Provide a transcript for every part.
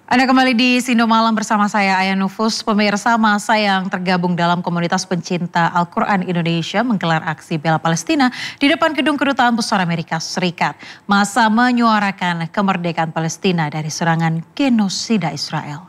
Anda kembali di Sindo Malam bersama saya Aya Nufus. Pemirsa, massa yang tergabung dalam komunitas pencinta Al-Quran Indonesia menggelar aksi bela Palestina di depan gedung kedutaan besar Amerika Serikat. Massa menyuarakan kemerdekaan Palestina dari serangan genosida Israel.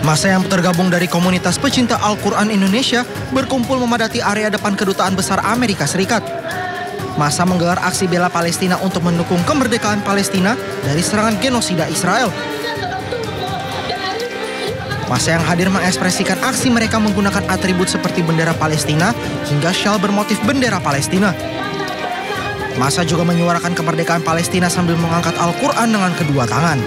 Massa yang tergabung dari komunitas pecinta Al-Quran Indonesia berkumpul memadati area depan kedutaan besar Amerika Serikat. Massa menggelar aksi bela Palestina untuk mendukung kemerdekaan Palestina dari serangan genosida Israel. Massa yang hadir mengekspresikan aksi mereka menggunakan atribut seperti bendera Palestina hingga syal bermotif bendera Palestina. Massa juga menyuarakan kemerdekaan Palestina sambil mengangkat Al-Quran dengan kedua tangan.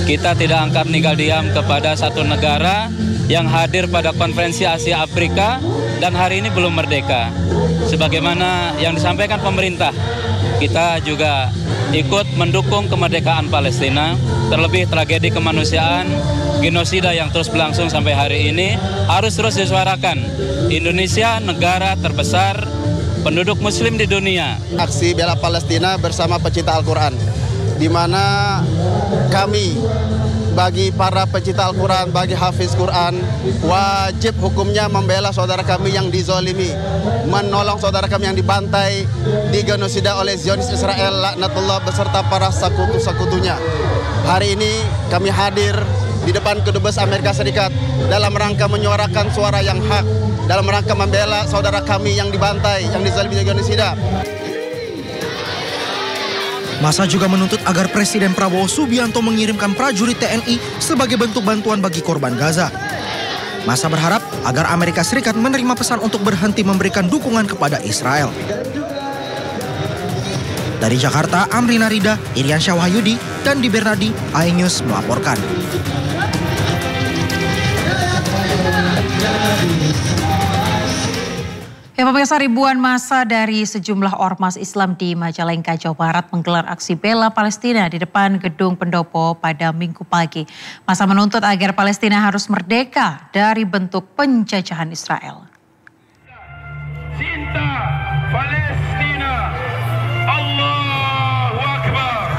Kita tidak akan tinggal diam kepada satu negara yang hadir pada konferensi Asia Afrika dan hari ini belum merdeka. Sebagaimana yang disampaikan pemerintah, kita juga ikut mendukung kemerdekaan Palestina. Terlebih tragedi kemanusiaan, genosida yang terus berlangsung sampai hari ini harus terus disuarakan. Indonesia negara terbesar penduduk muslim di dunia. Aksi bela Palestina bersama pecinta Al-Quran, di mana kami bagi para pecinta Al-Quran, bagi hafiz Quran, wajib hukumnya membela saudara kami yang dizolimi, menolong saudara kami yang dibantai, digenosida oleh Zionis Israel, laknatullah, beserta para sekutu-sekutunya. Hari ini kami hadir di depan kedubes Amerika Serikat dalam rangka menyuarakan suara yang hak, dalam rangka membela saudara kami yang dibantai, yang dizalimi genosida. Massa juga menuntut agar Presiden Prabowo Subianto mengirimkan prajurit TNI sebagai bentuk bantuan bagi korban Gaza. Massa berharap agar Amerika Serikat menerima pesan untuk berhenti memberikan dukungan kepada Israel. Dari Jakarta, Amrina Rida, Irian Syawayudi, dan Di Bernardi, iNews melaporkan. Ya, pemirsa, ribuan massa dari sejumlah ormas Islam di Majalengka, Jawa Barat menggelar aksi bela Palestina di depan gedung pendopo pada Minggu pagi. Massa menuntut agar Palestina harus merdeka dari bentuk penjajahan Israel. Cinta Palestina, Allahu Akbar.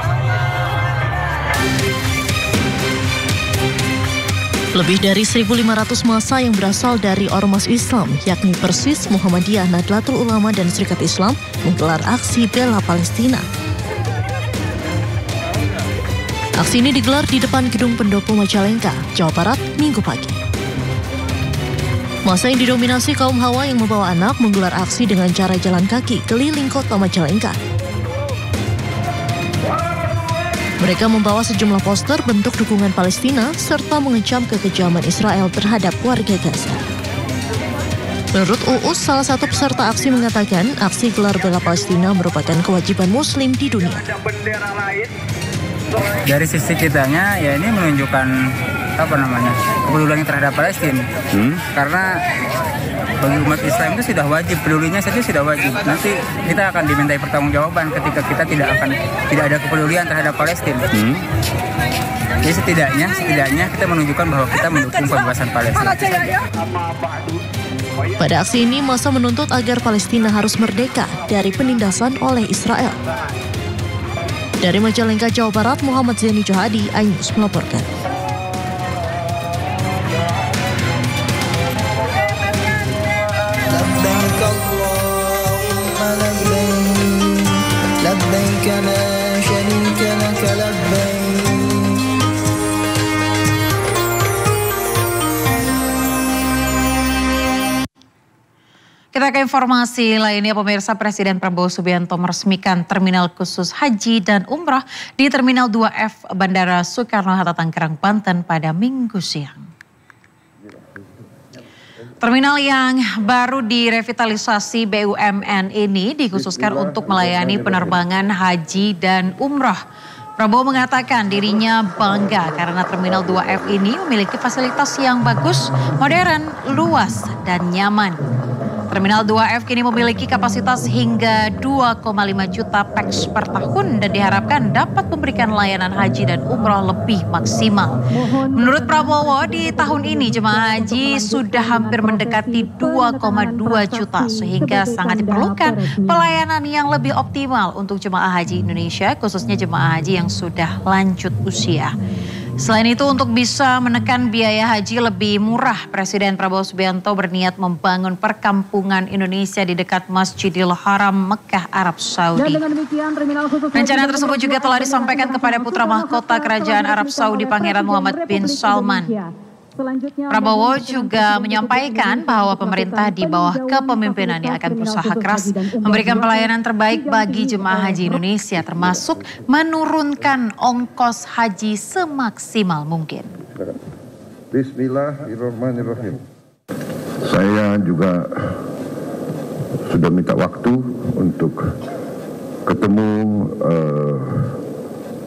Lebih dari 1.500 massa yang berasal dari ormas Islam, yakni Persis, Muhammadiyah, Nahdlatul Ulama, dan Serikat Islam menggelar aksi bela Palestina. Aksi ini digelar di depan gedung pendopo Majalengka, Jawa Barat, Minggu pagi. Massa yang didominasi kaum hawa yang membawa anak menggelar aksi dengan cara jalan kaki keliling kota Majalengka. Mereka membawa sejumlah poster bentuk dukungan Palestina serta mengecam kekejaman Israel terhadap warga Gaza. Menurut Uus, salah satu peserta aksi mengatakan aksi gelar bela Palestina merupakan kewajiban Muslim di dunia. Dari sisi kitanya, ya ini menunjukkan kepedulian terhadap Palestina. Karena bagi umat Islam itu sudah wajib, pedulinya saja sudah wajib. Nanti kita akan dimintai pertanggungjawaban ketika kita tidak ada kepedulian terhadap Palestina. Jadi setidaknya kita menunjukkan bahwa kita mendukung pembebasan Palestina. Pada aksi ini, massa menuntut agar Palestina harus merdeka dari penindasan oleh Israel. Dari Majalengka, Jawa Barat, Muhammad Zeni Johadi, iNews melaporkan. Kita ke informasi lainnya, pemirsa. Presiden Prabowo Subianto meresmikan terminal khusus haji dan umrah di Terminal 2F Bandara Soekarno-Hatta Tangerang, Banten pada Minggu siang. Terminal yang baru direvitalisasi BUMN ini dikhususkan untuk melayani penerbangan haji dan umrah. Prabowo mengatakan dirinya bangga karena Terminal 2F ini memiliki fasilitas yang bagus, modern, luas, dan nyaman. Terminal 2F kini memiliki kapasitas hingga 2,5 juta pax per tahun dan diharapkan dapat memberikan layanan haji dan umroh lebih maksimal. Menurut Prabowo, di tahun ini jemaah haji sudah hampir mendekati 2,2 juta sehingga sangat diperlukan pelayanan yang lebih optimal untuk jemaah haji Indonesia, khususnya jemaah haji yang sudah lanjut usia. Selain itu, untuk bisa menekan biaya haji lebih murah, Presiden Prabowo Subianto berniat membangun perkampungan Indonesia di dekat Masjidil Haram, Mekah, Arab Saudi. Rencana tersebut juga telah disampaikan kepada putra mahkota Kerajaan Arab Saudi, Pangeran Muhammad bin Salman. Prabowo juga menyampaikan bahwa pemerintah di bawah kepemimpinannya akan berusaha keras memberikan pelayanan terbaik bagi jemaah haji Indonesia, termasuk menurunkan ongkos haji semaksimal mungkin. Bismillahirrahmanirrahim. Saya juga sudah minta waktu untuk ketemu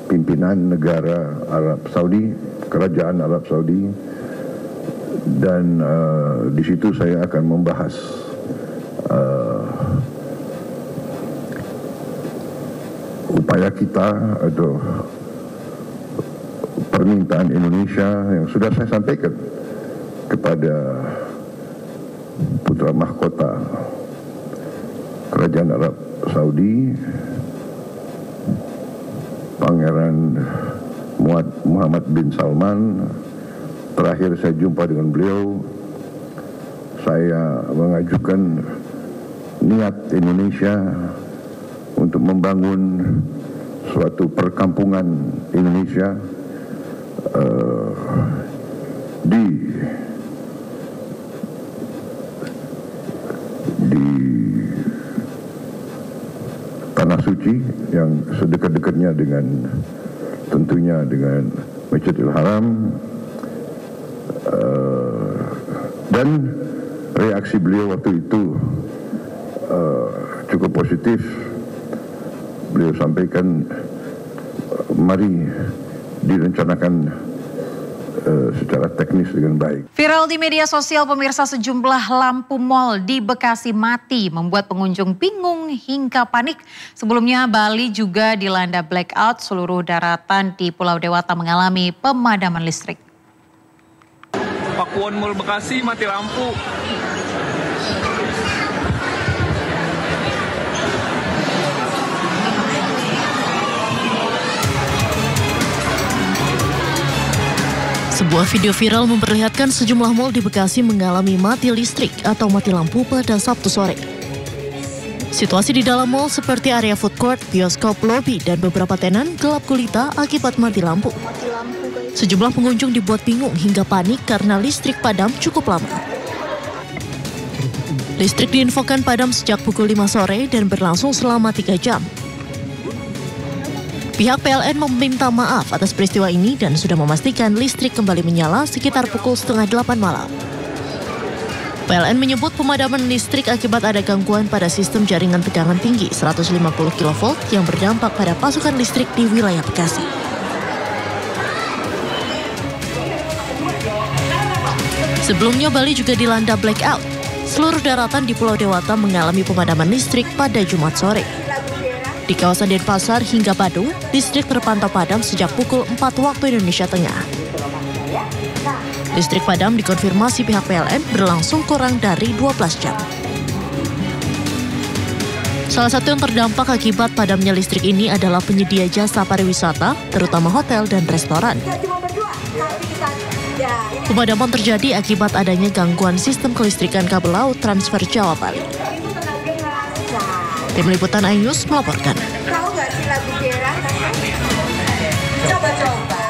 pimpinan negara Arab Saudi, Kerajaan Arab Saudi. Dan di situ saya akan membahas upaya kita atau permintaan Indonesia yang sudah saya sampaikan kepada putra mahkota Kerajaan Arab Saudi, Pangeran Muhammad bin Salman. Terakhir saya jumpa dengan beliau, saya mengajukan niat Indonesia untuk membangun suatu perkampungan Indonesia di Tanah Suci yang sedekat-dekatnya dengan tentunya dengan Masjidil Haram. Dan reaksi beliau waktu itu cukup positif. Beliau sampaikan mari direncanakan secara teknis dengan baik. Viral di media sosial pemirsa, sejumlah lampu mal di Bekasi mati membuat pengunjung bingung hingga panik. Sebelumnya Bali juga dilanda blackout, seluruh daratan di Pulau Dewata mengalami pemadaman listrik. Pakuwon Mall Bekasi mati lampu. Sebuah video viral memperlihatkan sejumlah mal di Bekasi mengalami mati listrik atau mati lampu pada Sabtu sore. Situasi di dalam mal seperti area food court, bioskop, lobi, dan beberapa tenan gelap gulita akibat mati lampu. Sejumlah pengunjung dibuat bingung hingga panik karena listrik padam cukup lama. Listrik diinfokan padam sejak pukul 5 sore dan berlangsung selama 3 jam. Pihak PLN meminta maaf atas peristiwa ini dan sudah memastikan listrik kembali menyala sekitar pukul 7:30 malam. PLN menyebut pemadaman listrik akibat ada gangguan pada sistem jaringan tegangan tinggi 150 kV yang berdampak pada pasokan listrik di wilayah Bekasi. Sebelumnya Bali juga dilanda blackout. Seluruh daratan di Pulau Dewata mengalami pemadaman listrik pada Jumat sore. Di kawasan Denpasar hingga Badung, listrik terpantau padam sejak pukul 4 waktu Indonesia Tengah. Listrik padam dikonfirmasi pihak PLN berlangsung kurang dari 12 jam. Salah satu yang terdampak akibat padamnya listrik ini adalah penyedia jasa pariwisata, terutama hotel dan restoran. Pemadaman terjadi akibat adanya gangguan sistem kelistrikan kabel laut transfer Jawa Bali. Tim Liputan iNews melaporkan. Tahu nggak sih lagu Dera? Coba-coba.